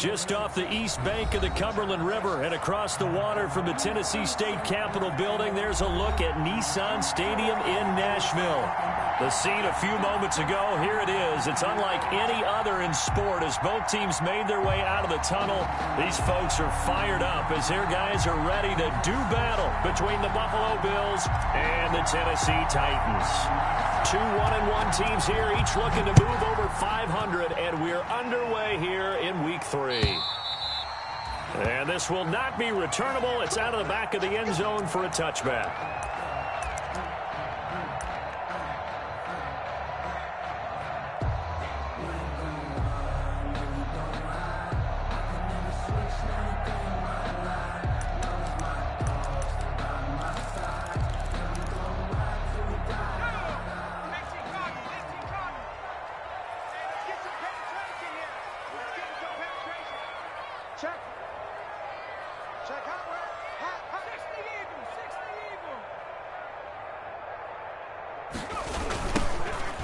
Just off the east bank of the Cumberland River and across the water from the Tennessee State Capitol building, there's a look at Nissan Stadium in Nashville. The scene a few moments ago, here it is. It's unlike any other in sport as both teams made their way out of the tunnel. These folks are fired up as their guys are ready to do battle between the Buffalo Bills and the Tennessee Titans. Two 1-1 teams here, each looking to move over 500, and we're underway here in Week 3. And this will not be returnable. It's out of the back of the end zone for a touchback.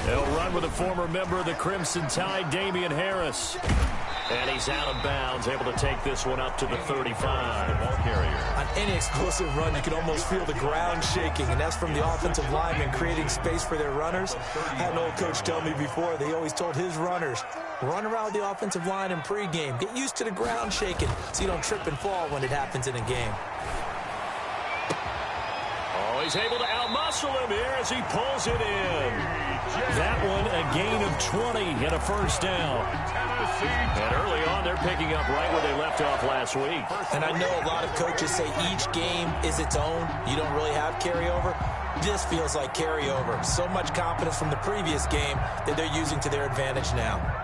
They'll run with a former member of the Crimson Tide, Damian Harris. And he's out of bounds, able to take this one up to the 35. Ball carrier. On any explosive run, you can almost feel the ground shaking, and that's from the offensive linemen creating space for their runners. I had an old coach tell me before, they always told his runners, run around the offensive line in pregame. Get used to the ground shaking so you don't trip and fall when it happens in a game. Oh, he's able to outmuscle him here as he pulls it in. That one a gain of 20 and a first down. And early on, they're picking up right where they left off last week. And I know a lot of coaches say each game is its own. You don't really have carryover. This feels like carryover. So much confidence from the previous game that they're using to their advantage now.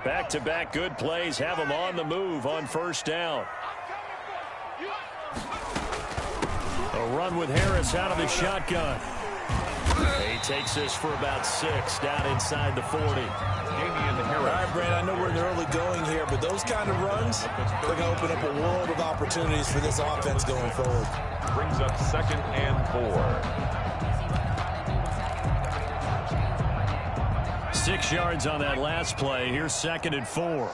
Back-to-back good plays have them on the move on first down. A run with Harris out of the shotgun. He takes this for about 6 down inside the 40. All right, Brand, I know we're in the early going here, but those kind of runs, they're going to open up a world of opportunities for this offense going forward. Brings up 2nd and 4. 6 yards on that last play. Here's 2nd and 4.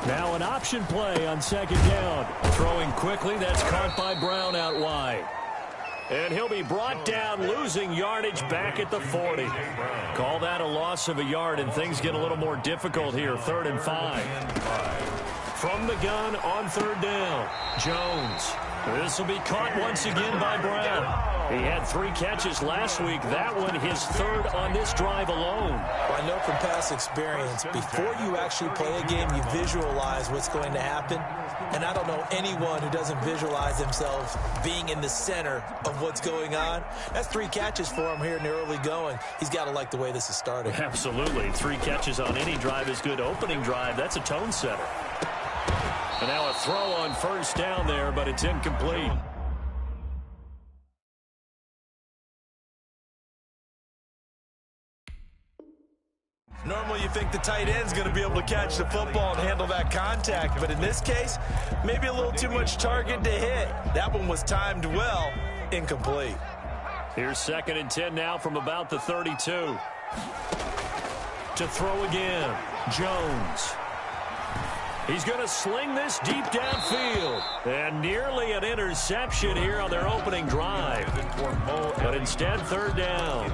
Now an option play on 2nd down. Throwing quickly. That's caught by Brown out wide. And he'll be brought down, losing yardage back at the 40. Call that a loss of a yard, and things get a little more difficult here. 3rd and 5. From the gun on 3rd down. Jones. This will be caught once again by Brown. He had 3 catches last week. That one his 3rd on this drive alone. Well, I know from past experience, before you actually play a game, you visualize what's going to happen. And I don't know anyone who doesn't visualize themselves being in the center of what's going on. That's 3 catches for him here in the early going. He's got to like the way this is starting. Absolutely. 3 catches on any drive is good. Opening drive, that's a tone setter. And now a throw on first down there, but it's incomplete. Normally you think the tight end's going to be able to catch the football and handle that contact, but in this case, maybe a little too much target to hit. That one was timed well, incomplete. Here's 2nd and 10 now from about the 32. To throw again, Jones. He's going to sling this deep downfield. And nearly an interception here on their opening drive. But instead, 3rd down.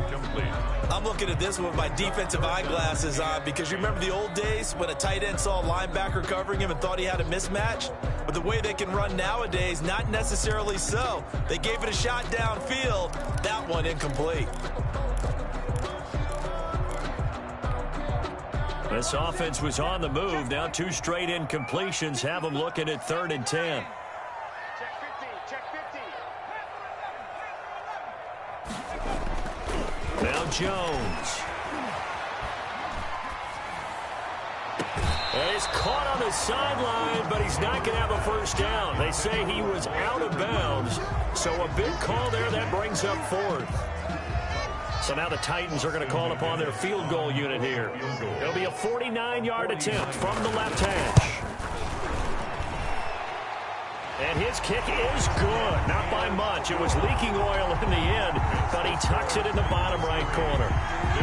I'm looking at this one with my defensive eyeglasses on because you remember the old days when a tight end saw a linebacker covering him and thought he had a mismatch? But the way they can run nowadays, not necessarily so. They gave it a shot downfield. That one incomplete. This offense was on the move. Now 2 straight incompletions have them looking at 3rd and 10. Now Jones. And he's caught on the sideline, but he's not going to have a first down. They say he was out of bounds. So a big call there. That brings up 4th. So now the Titans are going to call upon their field goal unit here. It'll be a 49-yard attempt from the left hash. And his kick is good. Not by much. It was leaking oil in the end, but he tucks it in the bottom right corner.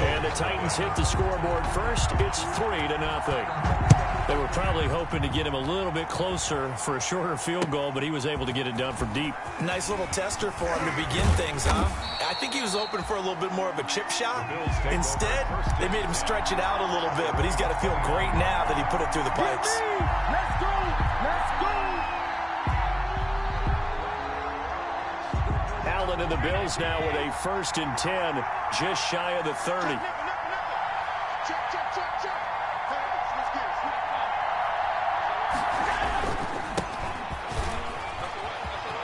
And the Titans hit the scoreboard first. It's 3-0. They were probably hoping to get him a little bit closer for a shorter field goal, but he was able to get it done from deep. Nice little tester for him to begin things, huh? I think he was hoping for a little bit more of a chip shot. Instead, they made him stretch it out a little bit, but he's got to feel great now that he put it through the pipes. Let's go! Let's go! Allen and the Bills now with a 1st and 10, just shy of the 30.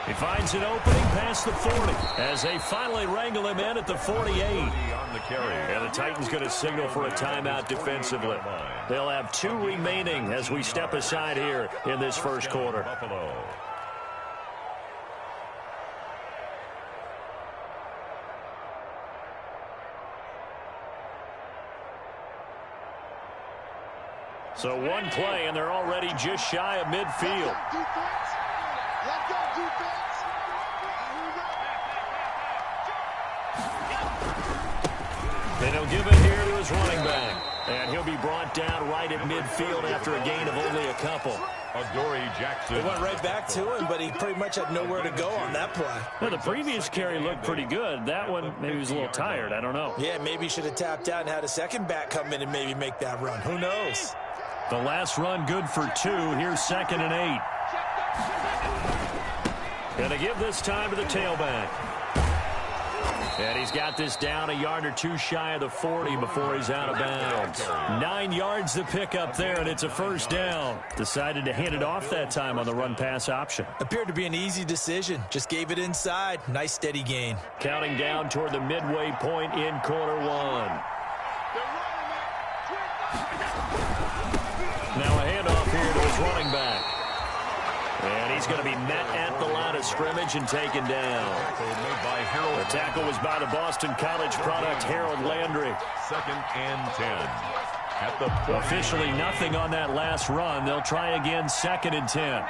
He finds an opening past the 40 as they finally wrangle him in at the 48. And the Titans going to signal for a timeout defensively. They'll have 2 remaining as we step aside here in this first quarter. So one play, and they're already just shy of midfield. And he'll give it here to his running back. And he'll be brought down right at midfield after a gain of only a couple. Jackson. It went right back to him, but he pretty much had nowhere to go on that play. Well, the previous carry looked pretty good. That one, maybe he was a little tired. I don't know. Yeah, maybe he should have tapped out and had a second back come in and maybe make that run. Who knows? The last run good for 2. Here's 2nd and 8. Going to give this time to the tailback. And he's got this down a yard or 2 shy of the 40 before he's out of bounds. 9 yards to pick up there, and it's a 1st down. Decided to hand it off that time on the run-pass option. Appeared to be an easy decision. Just gave it inside. Nice steady gain. Counting down toward the midway point in quarter 1. Now a handoff here to his running back. And he's going to be met at the line of scrimmage and taken down. The tackle was by the Boston College product, Harold Landry. 2nd and 10. At the Officially nothing on that last run. They'll try again, 2nd and 10.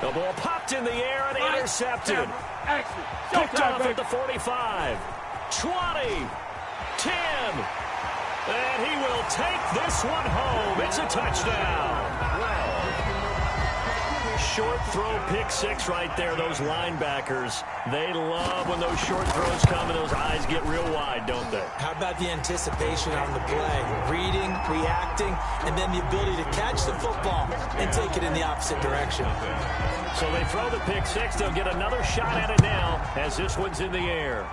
The ball popped in the air and intercepted. Picked off at the 45. 20. 10. And he will take this one home. It's a touchdown. Short throw, pick 6 right there. Those linebackers, they love when those short throws come and those eyes get real wide, don't they? How about the anticipation on the play? Reading, reacting, and then the ability to catch the football and take it in the opposite direction. So they throw the pick 6. They'll get another shot at it now as this one's in the air.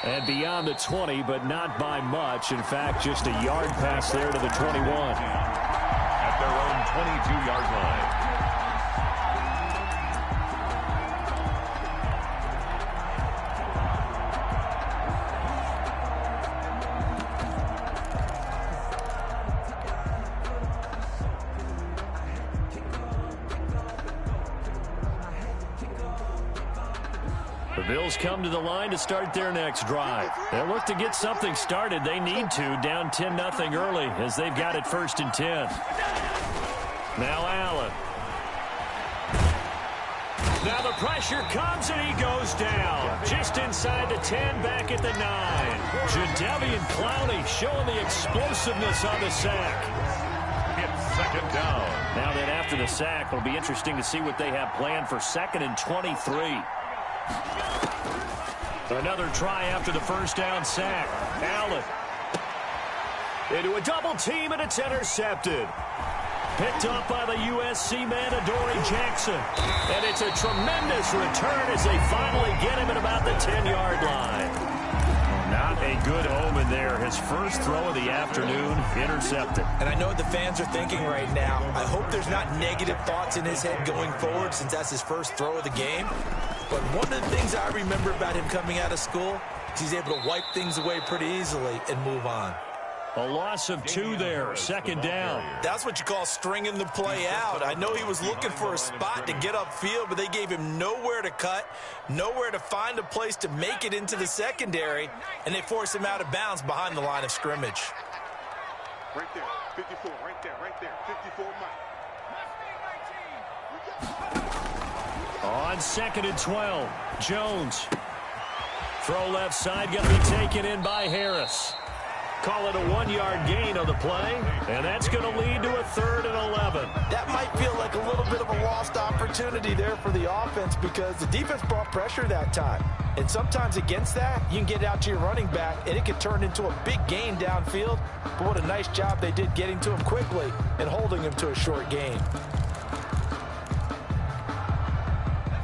And beyond the 20, but not by much. In fact, just a yard pass there to the 21. At their own 22-yard line. The Bills come to the line to start their next drive. They'll look to get something started. They need to, down 10-0 early as they've got it 1st and 10. Now Allen. Now the pressure comes and he goes down. Just inside the 10, back at the 9. Jadeveon Clowney showing the explosiveness on the sack. It's 2nd down. Now that after the sack, it'll be interesting to see what they have planned for 2nd and 23. Another try after the 1st down sack. Allen into a double team, and it's intercepted. Picked up by the USC man, Adoree Jackson. And it's a tremendous return as they finally get him at about the 10-yard line. Not a good omen there. His first throw of the afternoon, intercepted. And I know what the fans are thinking right now. I hope there's not negative thoughts in his head going forward since that's his first throw of the game. But one of the things I remember about him coming out of school is he's able to wipe things away pretty easily and move on. A loss of 2 there, second down. That's what you call stringing the play out. I know he was looking for a spot to get upfield, but they gave him nowhere to cut, nowhere to find a place to make it into the secondary, and they forced him out of bounds behind the line of scrimmage. Right there, 54, right there, 54 Mike. On 2nd and 12, Jones. Throw left side, going to be taken in by Harris. Call it a 1-yard gain on the play, and that's going to lead to a 3rd and 11. That might feel like a little bit of a lost opportunity there for the offense because the defense brought pressure that time. And sometimes against that, you can get out to your running back, and it can turn into a big gain downfield. But what a nice job they did getting to him quickly and holding him to a short gain.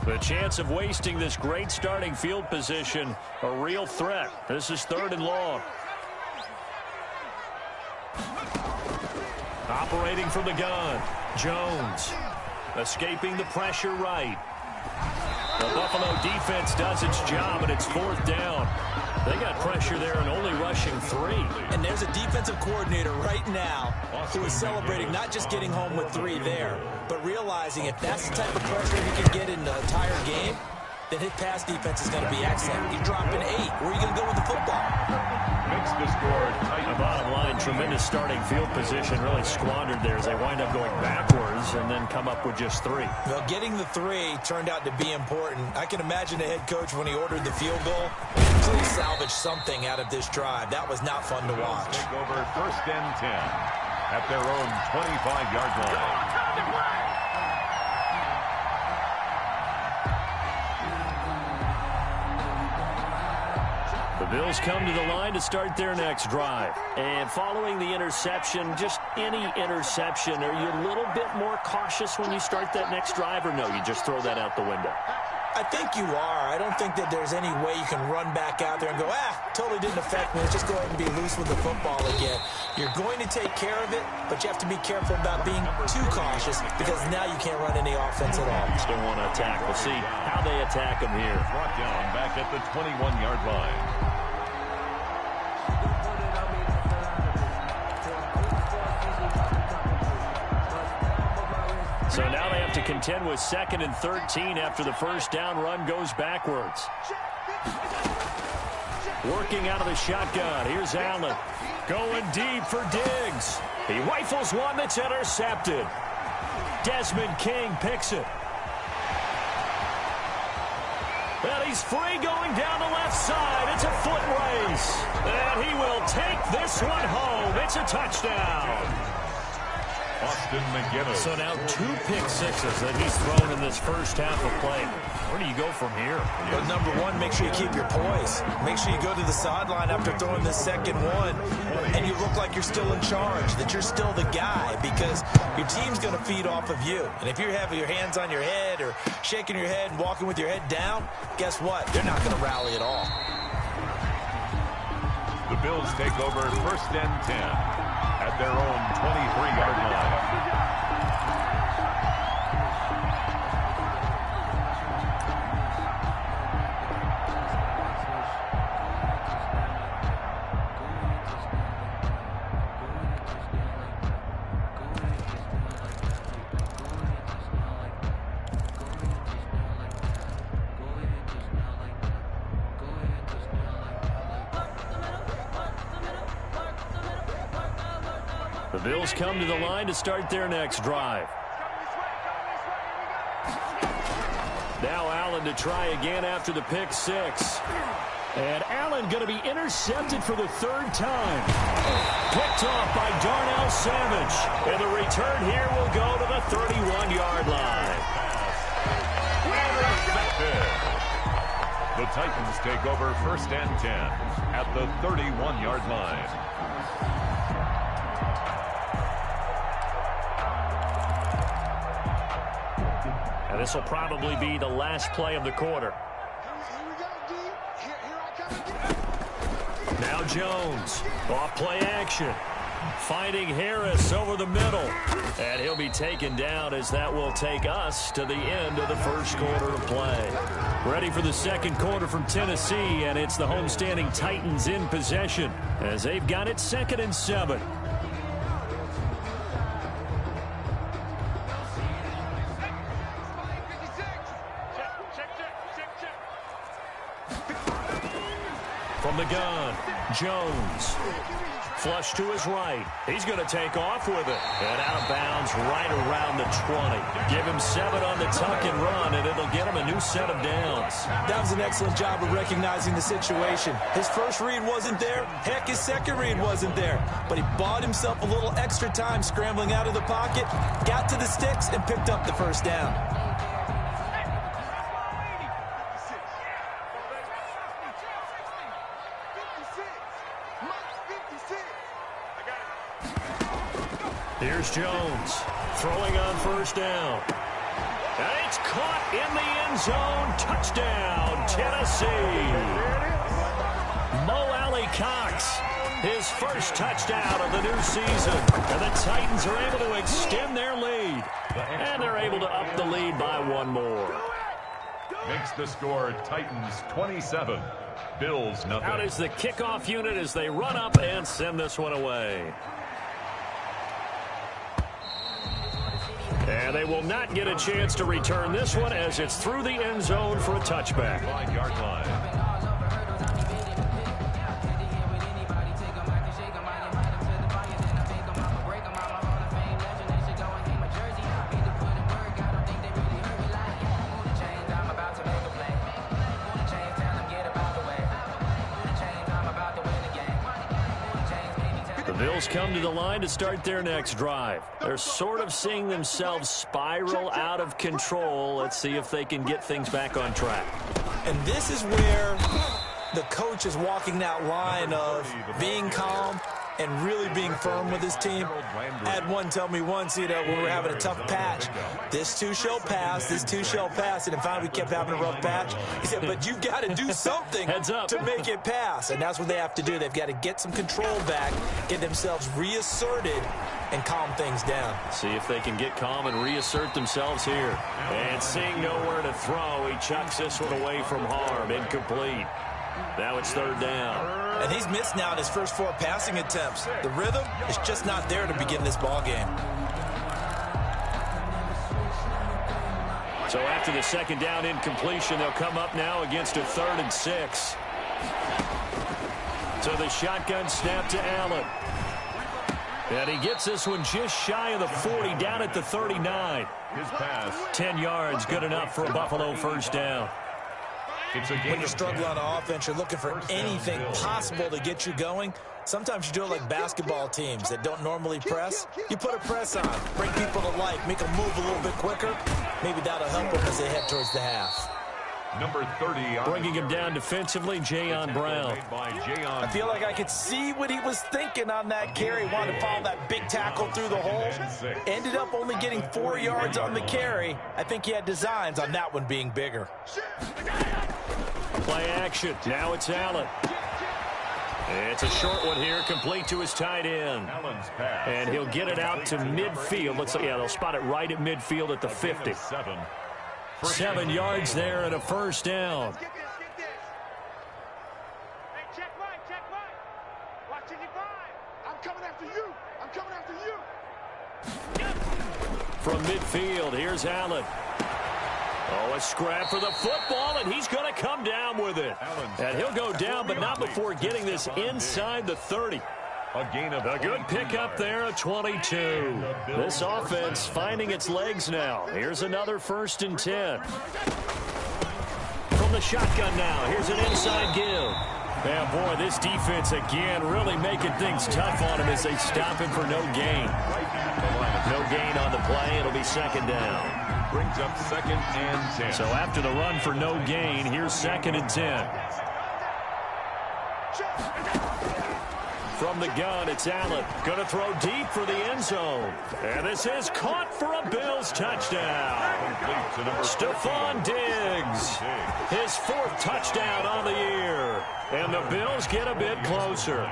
The chance of wasting this great starting field position, a real threat. This is 3rd and long. Operating from the gun, Jones. Escaping the pressure right. The Buffalo defense does its job, and it's 4th down. They got pressure there and only rushing 3. And there's a defensive coordinator right now who is celebrating not just getting home with 3 there, but realizing if that's the type of pressure he can get in the entire game, then his pass defense is going to be excellent. You're dropping 8. Where are you going to go with the football? Makes the score tight. The bottom line, tremendous starting field position, really squandered there as they wind up going backwards and then come up with just 3. Well, getting the 3 turned out to be important. I can imagine the head coach when he ordered the field goal, please salvage something out of this drive. That was not fun to watch. Take over 1st and 10 at their own 25-yard line. The Bills come to the line to start their next drive. And following the interception, just any interception, are you a little bit more cautious when you start that next drive, or no, you just throw that out the window? I think you are. I don't think that there's any way you can run back out there and go, totally didn't affect me. Let's just go ahead and be loose with the football again. You're going to take care of it, but you have to be careful about being too cautious because now you can't run any offense at all. Still want to attack. We'll see how they attack them here. Brought down back at the 21-yard line. So now they have to contend with 2nd and 13 after the first down run goes backwards. Working out of the shotgun. Here's Allen. Going deep for Diggs. He rifles one that's intercepted. Desmond King picks it. And he's free going down the left side. It's a foot race. And he will take this one home. It's a touchdown. Austin McGinnis. So now 2 pick sixes that he's thrown in this first half of play. Where do you go from here? Well, number one, make sure you keep your poise. Make sure you go to the sideline after throwing this second one, and you look like you're still in charge, that you're still the guy, because your team's going to feed off of you. And if you're having your hands on your head or shaking your head and walking with your head down, guess what? They're not going to rally at all. The Bills take over 1st and 10 at their own 23-yard line. The Bills come to the line to start their next drive. Now Allen to try again after the pick 6. And Allen going to be intercepted for the 3rd time. Picked off by Darnell Savage. And the return here will go to the 31-yard line. The Titans take over 1st and 10 at the 31-yard line. And this will probably be the last play of the quarter. Now Jones, off play action. Finding Harris over the middle. And he'll be taken down as that will take us to the end of the first quarter of play. Ready for the second quarter from Tennessee, and it's the homestanding Titans in possession as they've got it 2nd and 7. From the gun, Jones. Flush to his right. He's going to take off with it. And out of bounds right around the 20. Give him 7 on the tuck and run, and it'll get him a new set of downs. That was an excellent job of recognizing the situation. His first read wasn't there. Heck, his second read wasn't there. But he bought himself a little extra time scrambling out of the pocket, got to the sticks, and picked up the first down. Here's Jones throwing on first down. And it's caught in the end zone. Touchdown, Tennessee. Mo Alley-Cox, his first touchdown of the new season. And the Titans are able to extend their lead. And they're able to up the lead by 1 more. Makes the score Titans 27, Bills nothing. Out is the kickoff unit as they run up and send this one away. And they will not get a chance to return this one as it's through the end zone for a touchback. 9-yard line. Bills come to the line to start their next drive. They're sort of seeing themselves spiral out of control. Let's see if they can get things back on track. And this is where the coach is walking that line of being calm and really being firm with his team. I had one tell me once, when we were having a tough patch, this too shall pass, this too shall pass. And finally we kept having a rough patch. He said, but you've got to do something to make it pass. And that's what they have to do. They've got to get some control back, get themselves reasserted, and calm things down. See if they can get calm and reassert themselves here. And seeing nowhere to throw, he chucks this one away from harm. Incomplete. Now it's 3rd down. And he's missed now in his first 4 passing attempts. The rhythm is just not there to begin this ball game. So after the 2nd down incompletion, they'll come up now against a 3rd and 6. So the shotgun snap to Allen. And he gets this one just shy of the 40, down at the 39. His pass. 10 yards, good enough for a Buffalo first down. When you struggle on offense, you're looking for anything possible to get you going. Sometimes you do it like basketball teams that don't normally press. You put a press on, bring people to life, make them move a little bit quicker. Maybe that'll help them as they head towards the half. Number 30. Bringing him down defensively, Jayon Brown. I feel like I could see what he was thinking on that carry. Wanted to follow that big tackle through the hole. Ended up only getting 4 yards on the carry. I think he had designs on that one being bigger. Play action. Now it's Allen. It's a short one here, complete to his tight end. And he'll get it out to midfield. Looks like, they'll spot it right at midfield at the 50. 7 yards there and a first down. From midfield, here's Allen. Oh, a scrap for the football, and he's going to come down with it. And he'll go down, but not before getting this inside the 30. A good pickup there, a 22. This offense finding its legs now. Here's another 1st and 10. From the shotgun now, here's an inside give. Yeah, boy, this defense again really making things tough on him as they stop him for no gain. No gain on the play. It'll be 2nd down. Brings up 2nd and 10. So after the run for no gain, here's 2nd and 10. From the gun, it's Allen. Going to throw deep for the end zone. And this is caught for a Bills touchdown. Stephon Diggs. His 4th touchdown on the year. And the Bills get a bit closer.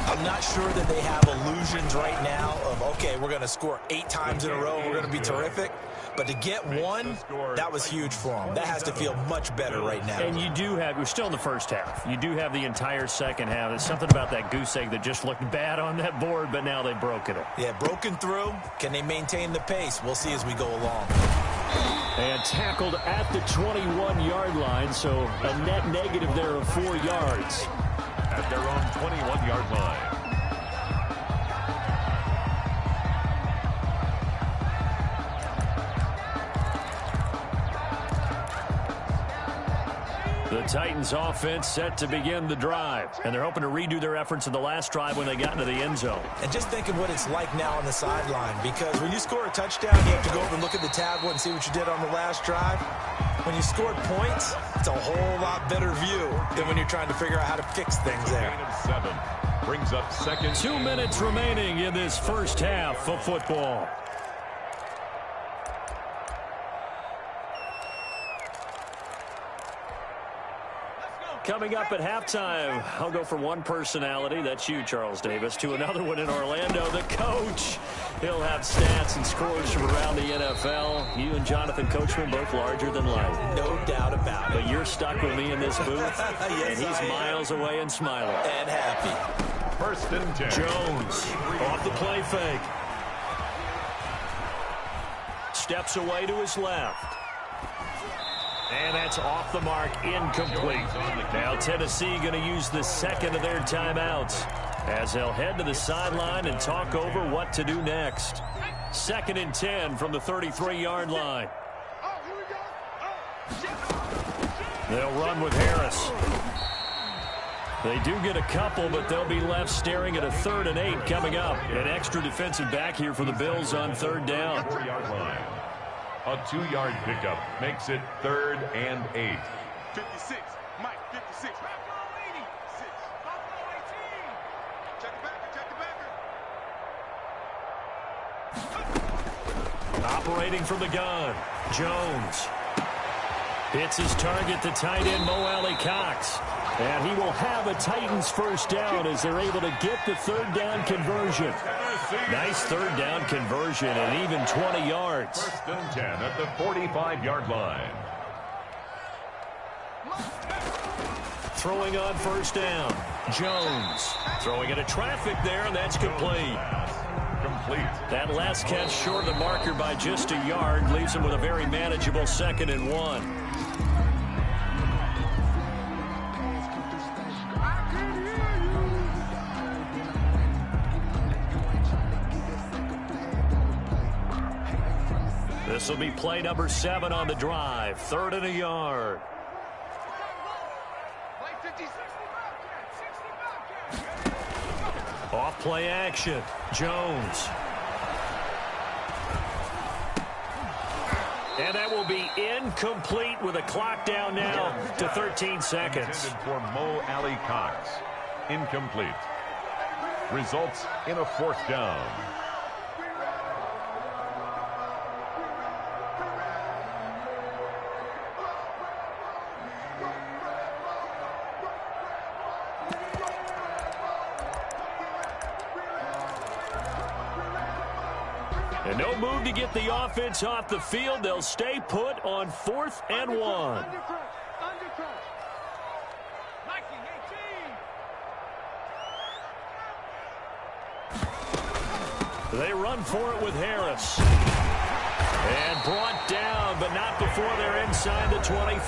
I'm not sure that they have illusions right now of, okay, we're going to score 8 times in a row, we're going to be terrific. But to get one, that was huge for them. That has to feel much better right now. And you do have, we're still in the first half. You do have the entire second half. There's something about that goose egg that just looked bad on that board, but now they've broken it. Yeah, broken through. Can they maintain the pace? We'll see as we go along. And tackled at the 21-yard line, so a net negative there of 4 yards. At their own 21-yard line. The Titans offense set to begin the drive, and they're hoping to redo their efforts in the last drive when they got into the end zone. And just thinking what it's like now on the sideline, because when you score a touchdown, you have to go over and look at the tablet and see what you did on the last drive. When you scored points, it's a whole lot better view than when you're trying to figure out how to fix things there. Gain of 7 brings up second. 2 minutes remaining in this first half of football. Coming up at halftime, I'll go from one personality, that's you, Charles Davis, to another one in Orlando, the coach. He'll have stats and scores from around the NFL. You and Jonathan Coachman both larger than life. No doubt about it. But you're stuck with me in this booth, yes, and he's miles away and smiling. And happy. First and 10. Jones off the play fake. Steps away to his left. And that's off the mark, incomplete. Now Tennessee going to use the second of their timeouts as they'll head to the sideline and talk over what to do next. 2nd and 10 from the 33-yard line. They'll run with Harris. They do get a couple, but they'll be left staring at a 3rd and 8 coming up. An extra defensive back here for the Bills on 3rd down. 4-yard line. A 2-yard pickup makes it 3rd and 8. 56. Mike, 56. Check the backer. Operating from the gun, Jones. Hits his target, the tight end, Mo Alley Cox. And he will have a Titans first down as they're able to get the 3rd down conversion. Nice 3rd down conversion and even 20 yards. 1st and 10 at the 45-yard line. Throwing on 1st down, Jones. Throwing into traffic there, and that's complete. Complete. That last catch short of the marker by just a yard leaves him with a very manageable 2nd and 1. This will be play number 7 on the drive. 3rd and a yard. Off play action. Jones. And that will be incomplete with a clock down now to 13 seconds. Intended for Mo Alley Cox. Incomplete. Results in a 4th down. And no move to get the offense off the field. They'll stay put on 4th and 1. They run for it with Harris. And brought down, but not before they're inside the 25.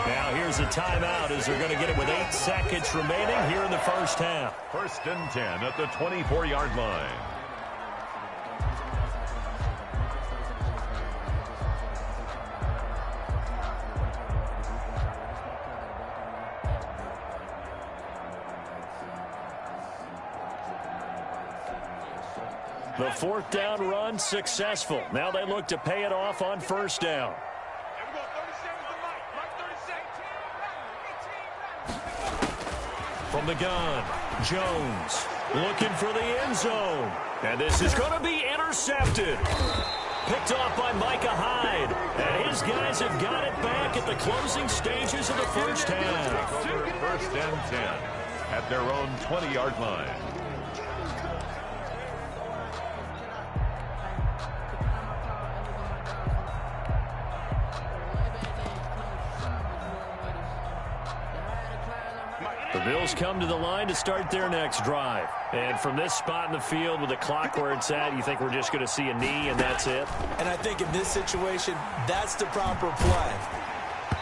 Now here's a timeout as they're going to get it with 8 seconds remaining here in the first half. 1st and 10 at the 24-yard line. The 4th down run successful. Now they look to pay it off on 1st down. From the gun, Jones looking for the end zone. And this is going to be intercepted. Picked off by Micah Hyde. And his guys have got it back at the closing stages of the first half. 1st and 10. at their own 20-yard line. The Bills come to the line to start their next drive. And from this spot in the field with the clock where it's at, you think we're just going to see a knee and that's it? And I think in this situation, that's the proper play.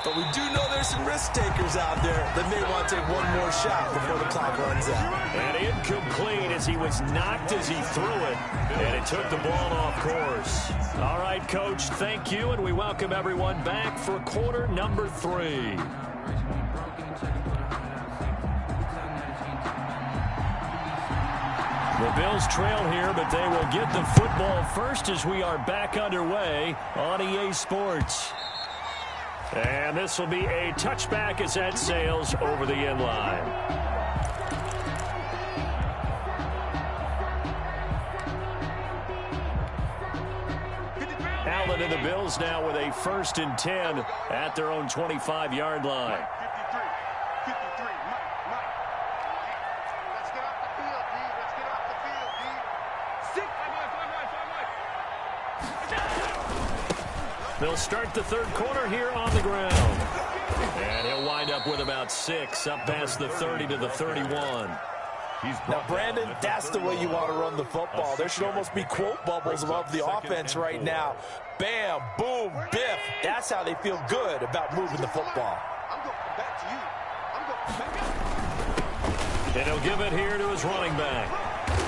But we do know there's some risk takers out there that may want to take one more shot before the clock runs out. And incomplete as he was knocked as he threw it. And it took the ball off course. All right, Coach, thank you. And we welcome everyone back for quarter number 3. The Bills trail here, but they will get the football first as we are back underway on EA Sports. And this will be a touchback as that sails over the end line. Allen and the Bills now with a 1st and 10 at their own 25-yard line. They'll start the third quarter here on the ground. And he'll wind up with about 6, up past the 30 to the 31. Now, Brandon, that's the way you want to run the football. There should almost be quote bubbles above the offense right now. Bam, boom, biff. That's how they feel good about moving the football. And he'll give it here to his running back.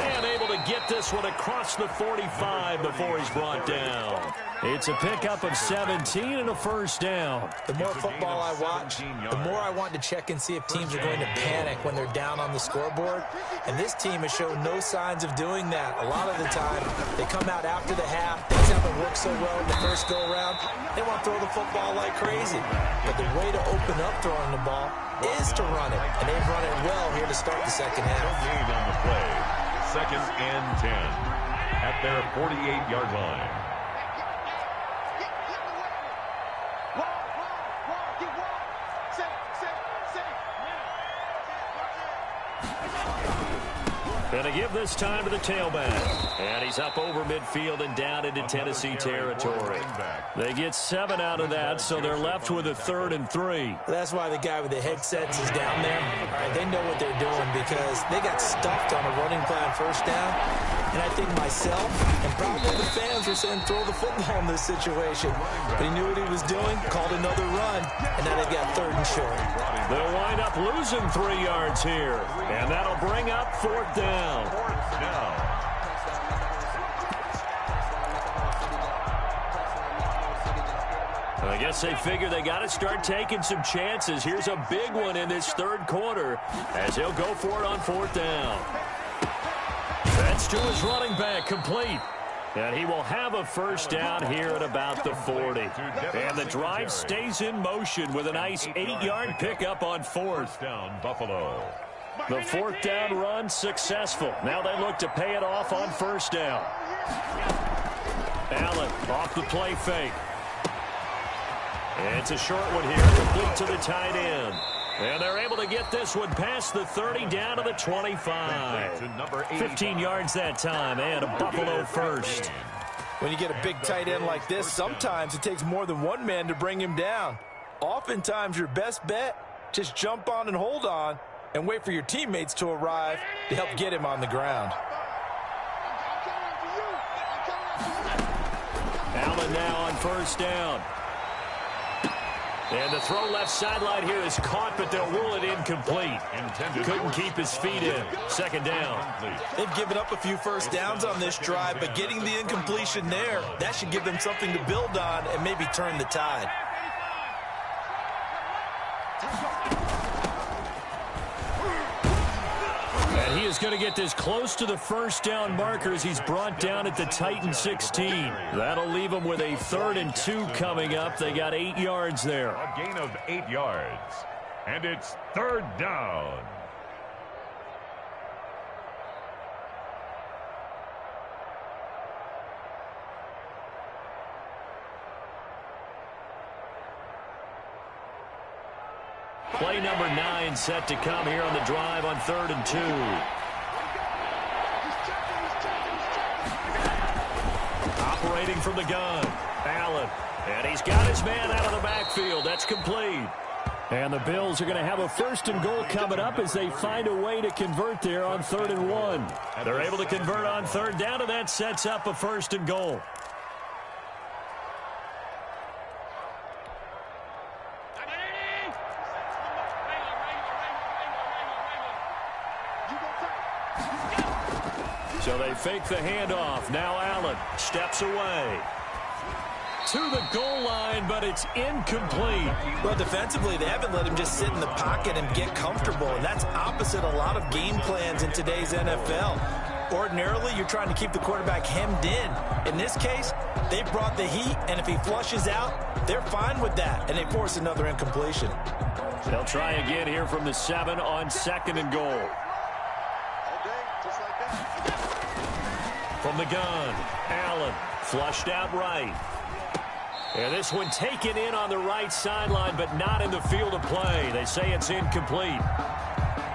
And able to get this one across the 45 before he's brought down. It's a pickup of 17 and a 1st down. The more football I watch, the more I want to check and see if teams are going to panic when they're down on the scoreboard. And this team has shown no signs of doing that. A lot of the time, they come out after the half. Things haven't worked so well in the first go-around. They want to throw the football like crazy. But the way to open up throwing the ball is to run it. And they've run it well here to start the second half. Gain on the play. 2nd and 10 at their 48-yard line. Going to give this time to the tailback. And he's up over midfield and down into Tennessee territory. They get 7 out of that, so they're left with a 3rd and 3. That's why the guy with the headsets is down there. All right, they know what they're doing because they got stuffed on a running play on 1st down. And I think myself and probably the fans were saying throw the football in this situation. But he knew what he was doing, called another run, and now they've got 3rd and short. They'll wind up losing 3 yards here. And that'll bring up 4th down. I guess they figure they got to start taking some chances. Here's a big one in this 3rd quarter as he'll go for it on 4th down. That's to his running back, complete. And he will have a 1st down here at about the 40. And the drive stays in motion with a nice 8-yard pickup on 4th. Down, Buffalo. The 4th down run successful. Now they look to pay it off on 1st down. Allen off the play fake. It's a short one here, complete to the tight end. And they're able to get this one past the 30 down to the 25. 15 yards that time and a Buffalo 1st. When you get a big tight end like this, sometimes it takes more than one man to bring him down. Oftentimes your best bet, just jump on and hold on and wait for your teammates to arrive to help get him on the ground. Allen now on 1st down. And the throw left sideline here is caught, but they'll rule it incomplete. Couldn't keep his feet in. 2nd down. They've given up a few 1st downs on this drive, but getting the incompletion there, that should give them something to build on and maybe turn the tide. And he is going to get this close to the 1st down marker as he's brought down at the Titan 16. That'll leave him with a 3rd and 2 coming up. They got 8 yards there. A gain of 8 yards. And it's 3rd down. Play number 9 set to come here on the drive on 3rd and 2. Operating from the gun, Allen. And he's got his man out of the backfield. That's complete. And the Bills are going to have a 1st and goal coming up as they find a way to convert there on 3rd and 1. They're able to convert on 3rd down, and that sets up a 1st and goal. So they fake the handoff. Now Allen steps away to the goal line, but it's incomplete. Well, defensively, they haven't let him just sit in the pocket and get comfortable, and that's opposite a lot of game plans in today's NFL. Ordinarily, you're trying to keep the quarterback hemmed in. In this case, they brought the heat, and if he flushes out, they're fine with that, and they force another incompletion. They'll try again here from the 7 on 2nd and goal. From the gun, Allen flushed out right. And this one taken in on the right sideline, but not in the field of play. They say it's incomplete.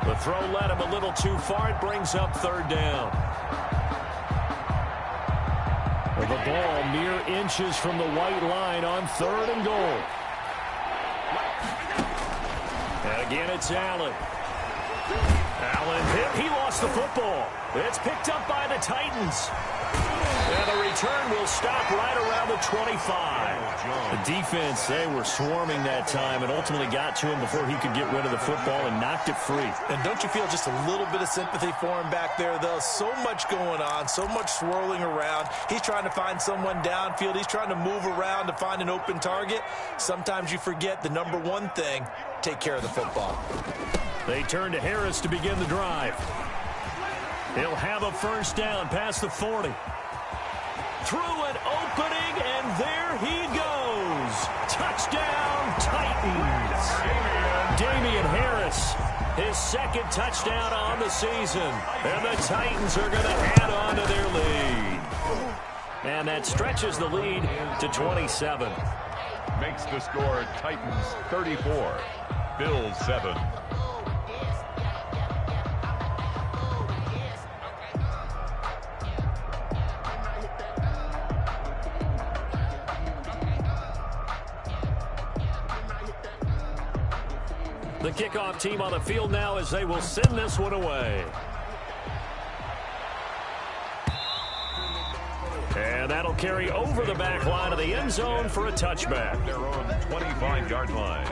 The throw led him a little too far. It brings up 3rd down. The ball mere inches from the white line on 3rd and goal. And again, it's Allen. Allen hit. He lost the football. It's picked up by the Titans. And the return will stop right around the 25. The defense, they were swarming that time and ultimately got to him before he could get rid of the football and knocked it free. And don't you feel just a little bit of sympathy for him back there, though? So much going on, so much swirling around. He's trying to find someone downfield. He's trying to move around to find an open target. Sometimes you forget the number one thing, take care of the football. They turn to Harris to begin the drive. He'll have a 1st down past the 40. Through an opening, and there he goes. Touchdown, Titans. Damian Harris, his 2nd touchdown on the season. And the Titans are going to add on to their lead. And that stretches the lead to 27. Makes the score Titans 34, Bills 7. The kickoff team on the field now as they will send this one away. And that'll carry over the back line of the end zone for a touchback. Their own 25-yard line.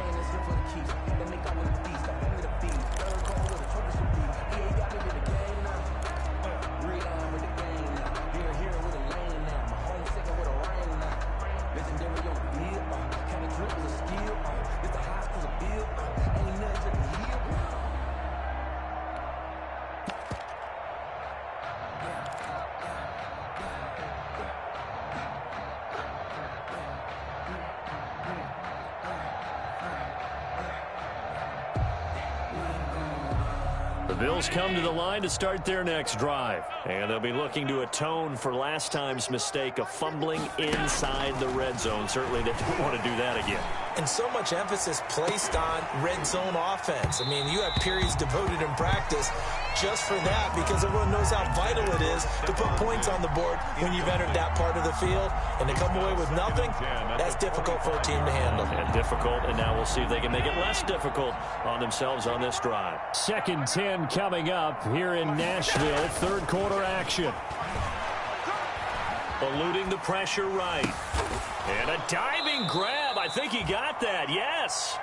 Bills come to the line to start their next drive. And they'll be looking to atone for last time's mistake of fumbling inside the red zone. Certainly they don't want to do that again. And so much emphasis placed on red zone offense. I mean, you have periods devoted in practice just for that because everyone knows how vital it is to put points on the board when you've entered that part of the field. And to come away with nothing, that's difficult for a team to handle. And difficult, and now we'll see if they can make it less difficult on themselves on this drive. 2nd 10 coming up here in Nashville. 3rd quarter action. Eluding the pressure right. And a diving grab. I think he got that. Yes.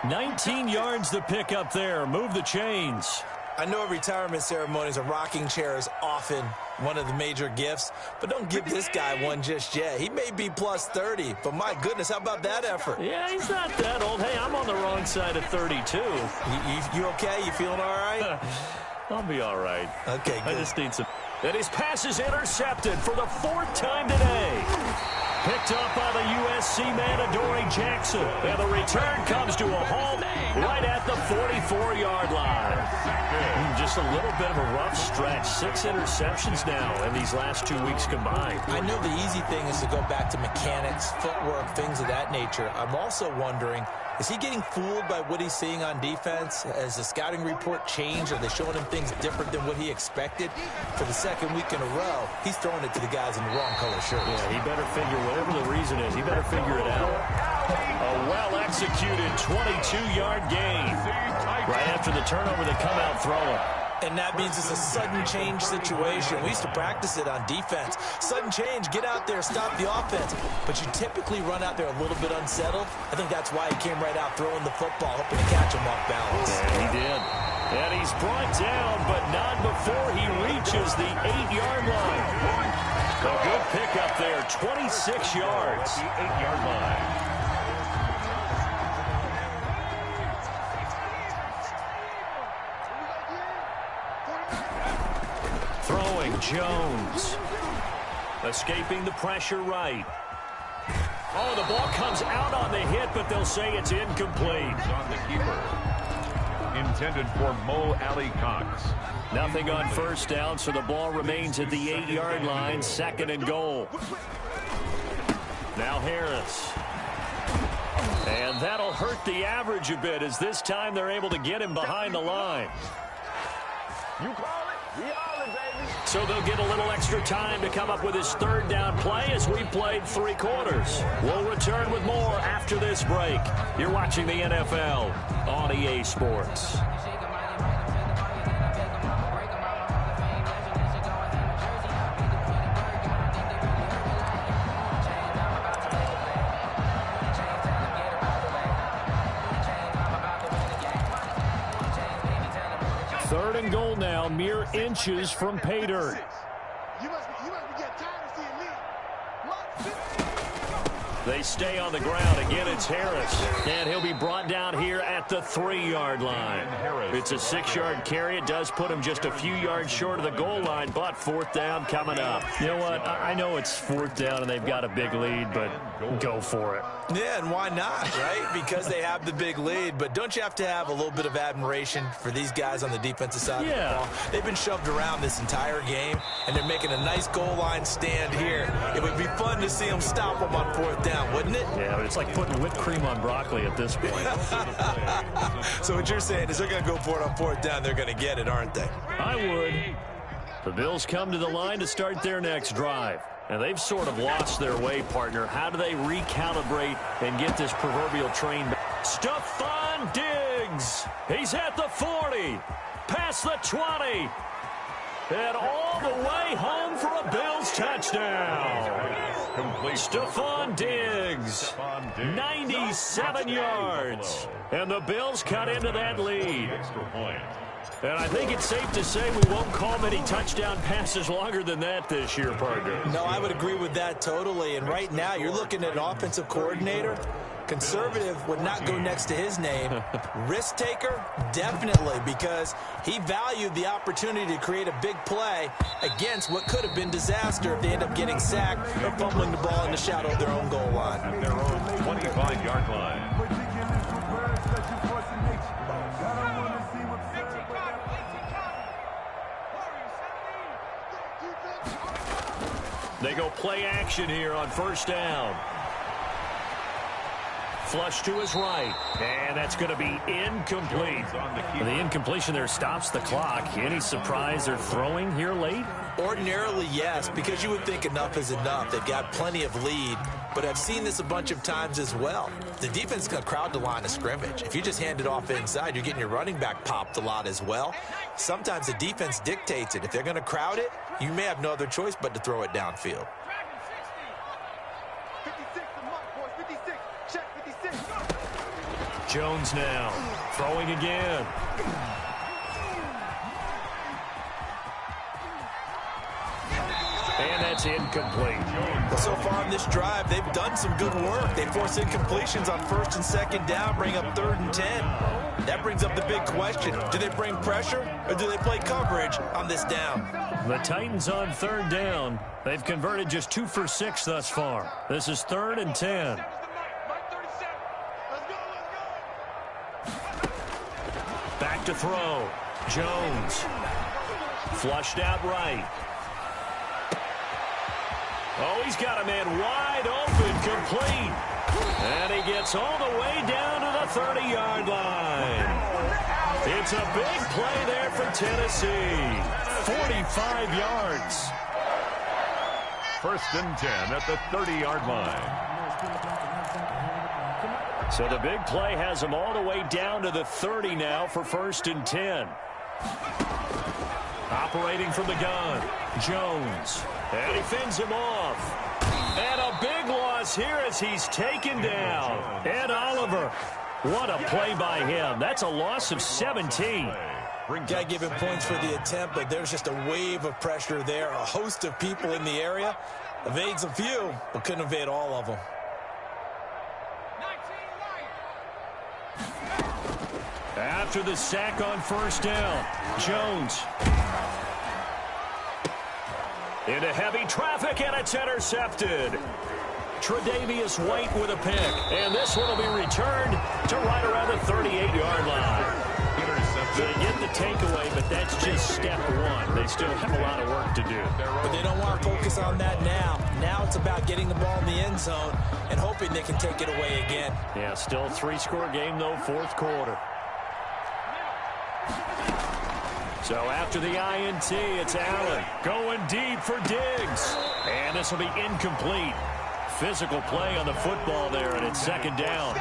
19 yards to pick up there. Move the chains. I know at retirement ceremonies, a rocking chair is often one of the major gifts, but don't give this guy one just yet. He may be plus 30, but my goodness, how about that effort? Yeah, he's not that old. Hey, I'm on the wrong side of 32. You okay? You feeling all right? I'll be all right. Okay, good. I just need some. And his pass is intercepted for the 4th time today. Picked up by the USC man, Adoree Jackson. And the return comes to a halt right at the 44-yard line. Just a little bit of a rough stretch. 6 interceptions now in these last 2 weeks combined. I know the easy thing is to go back to mechanics, footwork, things of that nature. I'm also wondering, Is he getting fooled by what he's seeing on defense? Has the scouting report changed? Are they showing him things different than what he expected? For the second week in a row, he's throwing it to the guys in the wrong color shirts. Yeah, he better figure, whatever the reason is, he better figure it out. A well-executed 22-yard gain. Right after the turnover, they come out throwing. And that means it's a sudden change situation. We used to practice it on defense. Sudden change, get out there, stop the offense. But you typically run out there a little bit unsettled. I think that's why he came right out throwing the football, hoping to catch him off balance. Yeah, he did. And he's brought down, but not before he reaches the 8-yard line. A good pickup there, 26 yards. The 8-yard line. Throwing Jones. Escaping the pressure right. Oh, the ball comes out on the hit, but they'll say it's incomplete. It's on the keeper. Intended for Mo Alley Cox. Nothing on first down, so the ball remains at the 8-yard line, 2nd and goal. Now Harris. And that'll hurt the average a bit, as this time they're able to get him behind the line. You call it? We all it, baby. So they'll get a little extra time to come up with his 3rd down play as we played 3 quarters. We'll return with more after this break. You're watching the NFL on EA Sports. Third and goal now, mere inches from pay dirt. You must be getting tired of seeing me. They stay on the ground. Again, it's Harris. And he'll be brought down here at the 3-yard line. It's a 6-yard carry. It does put him just a few yards short of the goal line, but 4th down coming up. You know what? I know it's 4th down and they've got a big lead, but go for it. Yeah, and why not, right? Because they have the big lead. But don't you have to have a little bit of admiration for these guys on the defensive side of the ball? They've been shoved around this entire game, and they're making a nice goal line stand here. It would be fun to see them stop them on 4th down, wouldn't it? Yeah, but it's like putting whipped cream on broccoli at this point. So what you're saying is they're going to go for it on 4th down. They're going to get it, aren't they? I would. The Bills come to the line to start their next drive. And they've sort of lost their way, partner. How do they recalibrate and get this proverbial train back? Stephon Diggs. He's at the 40. Past the 20. And all the way home for a Bills touchdown. Stephon Diggs. 97 yards. And the Bills cut into that lead. And I think it's safe to say we won't call many touchdown passes longer than that this year, partner. No, I would agree with that totally. And right now, you're looking at an offensive coordinator. Conservative would not go next to his name. Risk taker, definitely, because he valued the opportunity to create a big play against what could have been disaster if they end up getting sacked or fumbling the ball in the shadow of their own goal line. At their own 25-yard line. They go play action here on 1st down. Flush to his right. And that's going to be incomplete. The incompletion there stops the clock. Any surprise they're throwing here late? Ordinarily, yes, because you would think enough is enough. They've got plenty of lead, but I've seen this a bunch of times as well. The defense is going to crowd the line of scrimmage. If you just hand it off inside, you're getting your running back popped a lot as well. Sometimes the defense dictates it. If they're going to crowd it, you may have no other choice but to throw it downfield. 56, the mark, boys. 56. Check 56. Jones now throwing again. And that's incomplete. So far in this drive, they've done some good work. They force incompletions on 1st and 2nd down, bring up 3rd and 10. That brings up the big question. Do they bring pressure or do they play coverage on this down? The Titans on 3rd down. They've converted just 2 for 6 thus far. This is 3rd and 10. Back to throw. Jones. Flushed out right. Oh, he's got a man wide open, complete. And he gets all the way down to the 30-yard line. It's a big play there for Tennessee. 45 yards. First and 10 at the 30-yard line. So the big play has him all the way down to the 30 now for first and 10. Operating from the gun, Jones. And he fends him off. And a big loss here as he's taken down. Ed Oliver. What a play by him. That's a loss of 17. Got to give him points for the attempt, but there's just a wave of pressure there. A host of people in the area. Evades a few, but couldn't evade all of them. After the sack on first down, Jones. Into heavy traffic, and it's intercepted. Tre'Davious White with a pick, and this one will be returned to right around the 38-yard line. They get the takeaway, but that's just step one. They still have a lot of work to do. But they don't want to focus on that now. Now it's about getting the ball in the end zone and hoping they can take it away again. Yeah, still a three-score game, though, fourth quarter. So after the INT, it's Allen going deep for Diggs. And this will be incomplete. Physical play on the football there, and it's second down.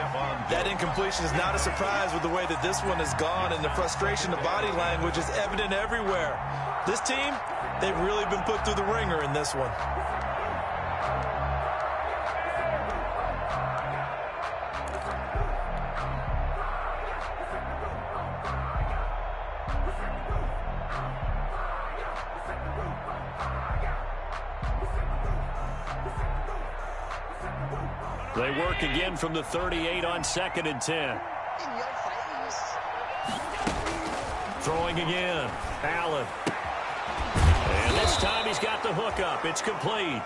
That incompletion is not a surprise with the way that this one has gone, and the frustration of body language is evident everywhere. This team, they've really been put through the ringer in this one. They work again from the 38 on second and 10. Throwing again. Allen. And this time he's got the hook up. It's complete.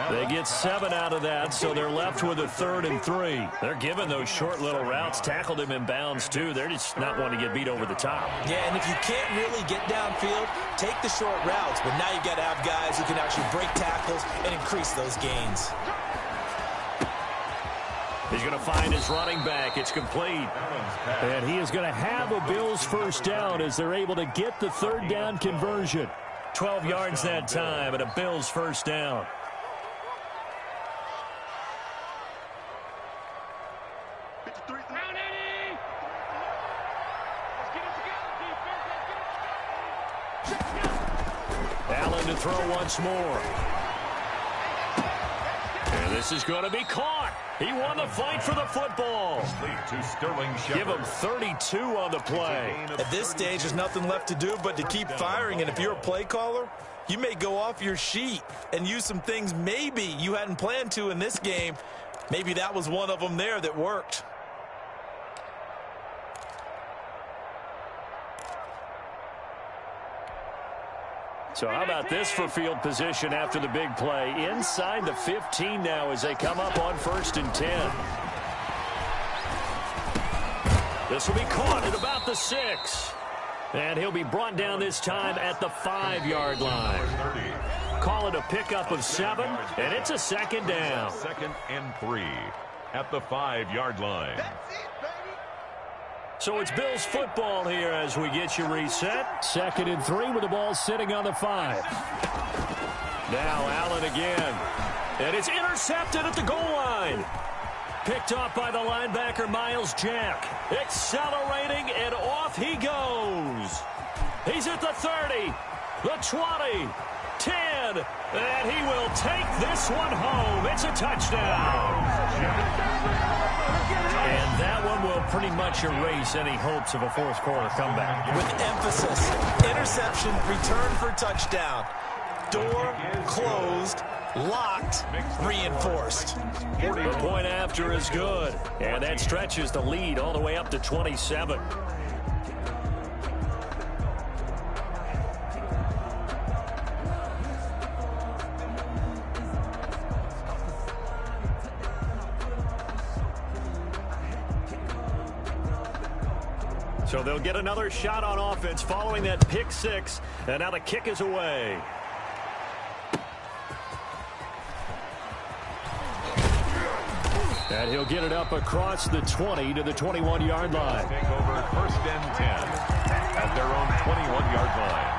They get 7 out of that, so they're left with a 3rd and 3. They're giving those short little routes. Tackled him in bounds, too. They're just not wanting to get beat over the top. Yeah, and if you can't really get downfield, take the short routes. But now you've got to have guys who can actually break tackles and increase those gains. He's going to find his running back. It's complete. And he is going to have a Bills first down as they're able to get the 3rd down conversion. 12 yards that time and a Bills first down. Allen to throw once more. And this is going to be caught. He won the fight for the football. Give him 32 on the play. At this stage, there's nothing left to do but to keep firing. And if you're a play caller, you may go off your sheet and use some things maybe you hadn't planned to in this game. Maybe that was one of them there that worked. So how about this for field position after the big play? Inside the 15 now as they come up on 1st and 10. This will be caught at about the 6. And he'll be brought down this time at the 5-yard line. Call it a pickup of 7, and it's a 2nd down. 2nd and 3 at the 5-yard line. So it's Bills football here as we get you reset. 2nd and 3 with the ball sitting on the 5. Now Allen again. And it's intercepted at the goal line. Picked off by the linebacker Miles Jack. Accelerating, and off he goes. He's at the 30, the 20, 10, and he will take this one home. It's a touchdown. And that one will pretty much erase any hopes of a fourth quarter comeback. With emphasis, interception, return for touchdown. Door closed, locked, reinforced. The point after is good, and that stretches the lead all the way up to 27. So they'll get another shot on offense following that pick 6, and now the kick is away. And he'll get it up across the 20 to the 21-yard line. Take over first and 10 at their own 21-yard line.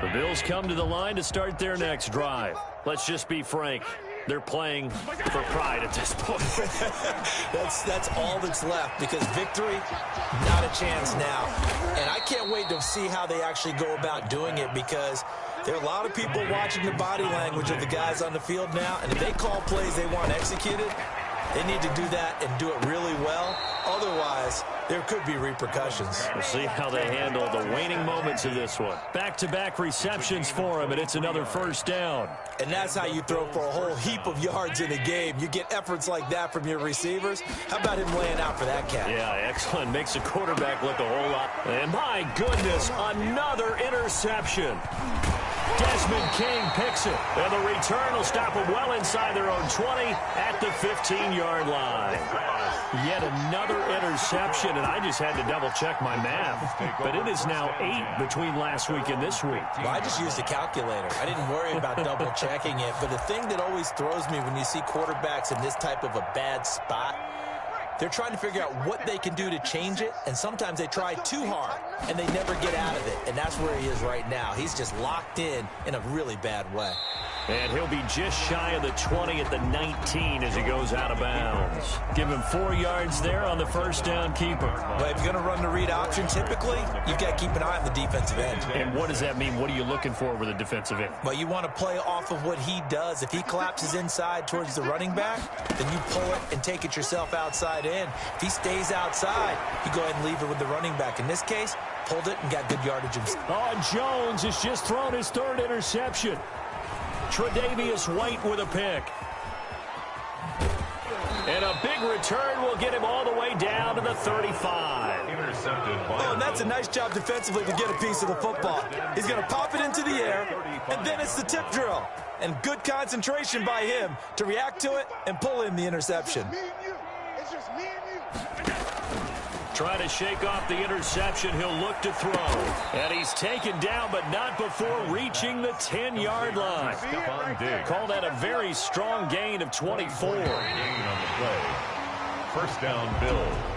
The Bills come to the line to start their next drive. Let's just be frank. They're playing for pride at this point. That's all that's left, because victory, not a chance now. And I can't wait to see how they actually go about doing it, because there are a lot of people watching the body language of the guys on the field now, and if they call plays they want executed, they need to do that and do it really well. Otherwise, there could be repercussions. We'll see how they handle the waning moments of this one. Back-to-back receptions for him, and it's another first down. And that's how you throw for a whole heap of yards in a game. You get efforts like that from your receivers. How about him laying out for that cat? Yeah, excellent. Makes the quarterback look a whole lot. And my goodness, another interception. Desmond King picks it. And the return will stop them well inside their own 20 at the 15-yard line. Yet another interception, and I just had to double-check my math. But it is now 8 between last week and this week. Well, I just used a calculator. I didn't worry about double-checking it. But the thing that always throws me when you see quarterbacks in this type of a bad spot, they're trying to figure out what they can do to change it, and sometimes they try too hard, and they never get out of it. And that's where he is right now. He's just locked in a really bad way. And he'll be just shy of the 20 at the 19 as he goes out of bounds. Give him 4 yards there on the first down keeper. But if you're going to run the read option, typically, you've got to keep an eye on the defensive end. And what does that mean? What are you looking for with a defensive end? Well, you want to play off of what he does. If he collapses inside towards the running back, then you pull it and take it yourself outside in. If he stays outside, you go ahead and leave it with the running back. In this case, pulled it and got good yardage. Oh, Jones has just thrown his 3rd interception. Tre'Davious White with a pick. And a big return will get him all the way down to the 35. Oh, and that's a nice job defensively to get a piece of the football. He's going to pop it into the air, and then it's the tip drill. And good concentration by him to react to it and pull in the interception. It's just me and you. Trying to shake off the interception, he'll look to throw. And he's taken down, but not before reaching the 10-yard line. Call that a very strong gain of 24. Gain on the play. First down, Bills.